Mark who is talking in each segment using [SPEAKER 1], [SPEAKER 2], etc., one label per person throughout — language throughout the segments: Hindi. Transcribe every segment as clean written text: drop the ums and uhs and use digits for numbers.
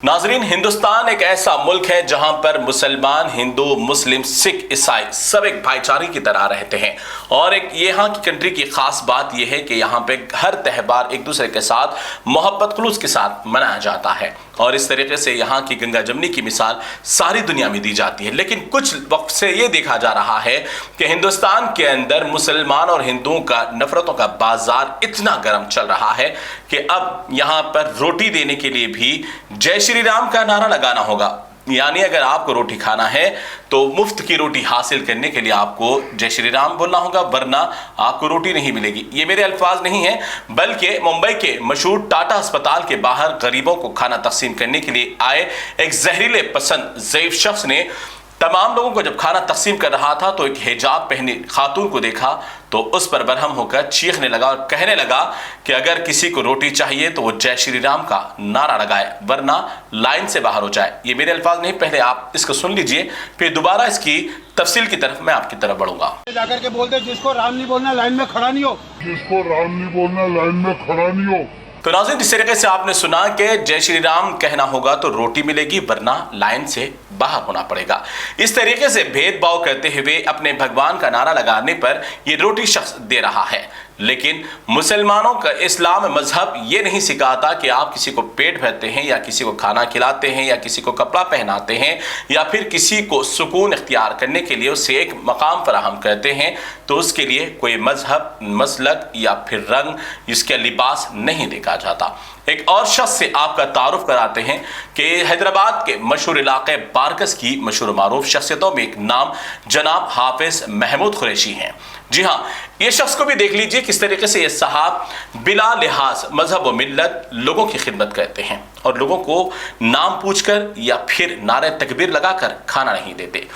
[SPEAKER 1] नाजरीन, हिंदुस्तान एक ऐसा मुल्क है जहां पर मुसलमान, हिंदू, मुस्लिम, सिख, ईसाई सब एक भाईचारे की तरह रहते हैं। और एक यहाँ की कंट्री की खास बात यह है कि यहाँ पे हर त्यौहार एक दूसरे के साथ मोहब्बत खुलूस के साथ मनाया जाता है। और इस तरीके से यहाँ की गंगा जमनी की मिसाल सारी दुनिया में दी जाती है। लेकिन कुछ वक्त से ये देखा जा रहा है कि हिंदुस्तान के अंदर मुसलमान और हिंदुओं का नफरतों का बाजार इतना गर्म चल रहा है कि अब यहाँ पर रोटी देने के लिए भी जय श्री राम का नारा लगाना होगा। यानी अगर आपको रोटी खाना है तो मुफ्त की रोटी हासिल करने के लिए आपको जय श्री राम बोलना होगा, वरना आपको रोटी नहीं मिलेगी। ये मेरे अल्फाज नहीं है, बल्कि मुंबई के मशहूर टाटा अस्पताल के बाहर गरीबों को खाना तकसीम करने के लिए आए एक जहरीले पसंद ज़ईफ शख्स ने तमाम लोगों को जब खाना तकसीम कर रहा था तो एक हिजाब पहनी खातून को देखा तो उस पर बरहम होकर चीखने लगा और कहने लगा कि अगर किसी को रोटी चाहिए तो वो जय श्री राम का नारा लगाए, वरना लाइन से बाहर हो जाए। ये मेरे अल्फाज नहीं, पहले आप इसको सुन लीजिए, फिर दोबारा इसकी तफसील की तरफ मैं आपकी तरफ बढ़ूंगा।
[SPEAKER 2] जाकर के बोलते जिसको राम नहीं बोलना लाइन में खड़ा नहीं हो,
[SPEAKER 3] जिसको राम नहीं बोलना लाइन में खड़ा नहीं हो।
[SPEAKER 1] तो नाज़रीन, इस तरीके से आपने सुना कि जय श्री राम कहना होगा तो रोटी मिलेगी, वरना लाइन से बाहर होना पड़ेगा। इस तरीके से भेदभाव करते हुए अपने भगवान का नारा लगाने पर ये रोटी शख्स दे रहा है। लेकिन मुसलमानों का इस्लाम मजहब ये नहीं सिखाता कि आप किसी को पेट भरते हैं या किसी को खाना खिलाते हैं या किसी को कपड़ा पहनाते हैं या फिर किसी को सुकून इख्तियार करने के लिए उसे एक मकाम फराहम करते हैं तो उसके लिए कोई मजहब, मसलक या फिर रंग, इसके लिबास नहीं देखा जाता। एक और शख्स से आपका तारुफ कराते हैं कि हैदराबाद के मशहूर इलाके बारकस की मशहूर मारूफ शख्सियतों में एक नाम जनाब हाफिज महमूद कुरैशी हैं। जी हाँ, ये शख्स को भी देख लीजिए किस तरीके से ये साहब बिला लिहाज मजहब व मिल्लत लोगों की खिदमत करते हैं और लोगों को नाम पूछकर या फिर नारे तकबीर लगाकर खाना नहीं देते।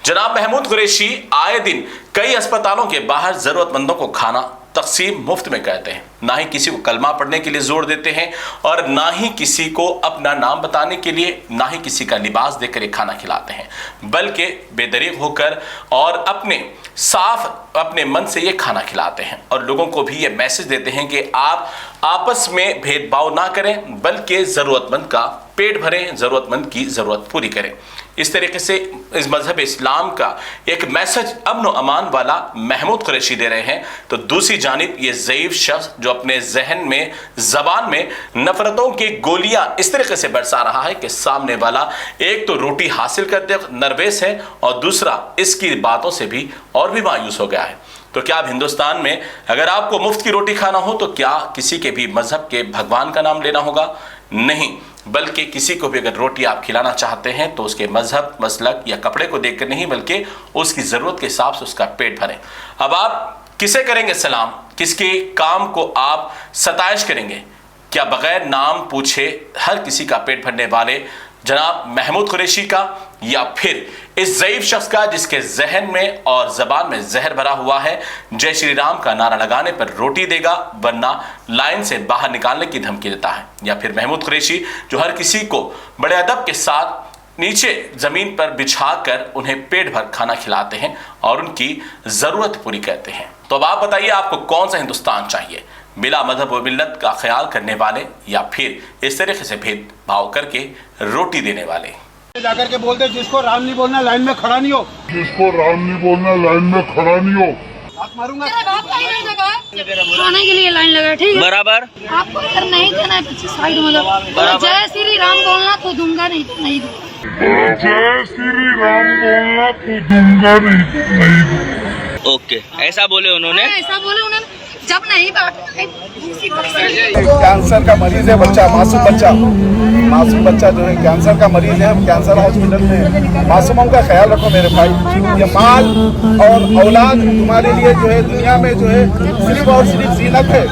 [SPEAKER 1] जनाब महमूद कुरैशी आए दिन कई अस्पतालों के बाहर जरूरतमंदों को खाना तकसीम मुफ्त में करते हैं। ना ही किसी को कलमा पढ़ने के लिए जोर देते हैं और ना ही किसी को अपना नाम बताने के लिए, ना ही किसी का लिबास देकर एक खाना खिलाते हैं, बल्कि बेदरीग होकर और अपने साफ अपने मन से ये खाना खिलाते हैं और लोगों को भी ये मैसेज देते हैं कि आप आपस में भेदभाव ना करें, बल्कि ज़रूरतमंद का पेट भरें, ज़रूरतमंद की ज़रूरत पूरी करें। इस तरीके से इस मजहब इस्लाम का एक मैसेज अमन व अमान वाला महमूद कुरैशी दे रहे हैं, तो दूसरी जानिब ये ज़ईफ शख्स जो अपने जहन में, ज़बान में नफरतों की गोलियां इस तरीके से बरसा रहा है कि सामने वाला एक तो रोटी हासिल करते नर्वस है और दूसरा इसकी बातों से भी और भी मायूस हो गया है। तो क्या अब हिंदुस्तान में अगर आपको मुफ्त की रोटी खाना हो तो क्या किसी के भी मजहब के भगवान का नाम लेना होगा? नहीं, बल्कि किसी को भी अगर रोटी आप खिलाना चाहते हैं तो उसके मजहब, मसलक या कपड़े को देखकर नहीं, बल्कि उसकी ज़रूरत के हिसाब से उसका पेट भरें। अब आप किसे करेंगे सलाम? किसके काम को आप सताइश करेंगे? क्या बगैर नाम पूछे हर किसी का पेट भरने वाले जनाब महमूद कुरैशी का, या फिर इस ज़ईफ शख्स का जिसके जहन में और ज़बान में जहर भरा हुआ है, जय श्री राम का नारा लगाने पर रोटी देगा वरना लाइन से बाहर निकालने की धमकी देता है, या फिर महमूद कुरैशी जो हर किसी को बड़े अदब के साथ नीचे ज़मीन पर बिछाकर उन्हें पेट भर खाना खिलाते हैं और उनकी ज़रूरत पूरी करते हैं। तो अब आप बताइए, आपको कौन सा हिंदुस्तान चाहिए? बिला मजहब व मिल्लत का ख्याल करने वाले या फिर इस तरीके से भेदभाव करके रोटी देने वाले?
[SPEAKER 2] जाकर के बोलते जिसको राम नहीं बोलना लाइन में खड़ा नहीं हो,
[SPEAKER 3] जिसको राम नहीं बोलना लाइन में खड़ा नहीं हो।
[SPEAKER 2] बात मारूंगा
[SPEAKER 4] खाने के लिए लाइन लगा, ठीक है
[SPEAKER 5] बराबर।
[SPEAKER 4] आपको अगर नहीं देना है पीछे साइड में जाओ। जय श्री राम बोलना तो दूंगा, नहीं तो नहीं दूंगा।
[SPEAKER 3] जय श्री राम बोलना तो दूंगा, नहीं दूंगा।
[SPEAKER 5] ओके, ऐसा बोले उन्होंने।
[SPEAKER 4] ऐसा बोले उन्होंने, जब नहीं बात
[SPEAKER 2] कैंसर का मरीज है बच्चा, मासूम बच्चा जो है कैंसर का मरीज है, कैंसर हॉस्पिटल में। मासूमों का ख्याल रखो मेरे भाई। ये माल और औलाद तुम्हारे लिए जो है दुनिया में जो है सिर्फ और सिर्फ जीनत है।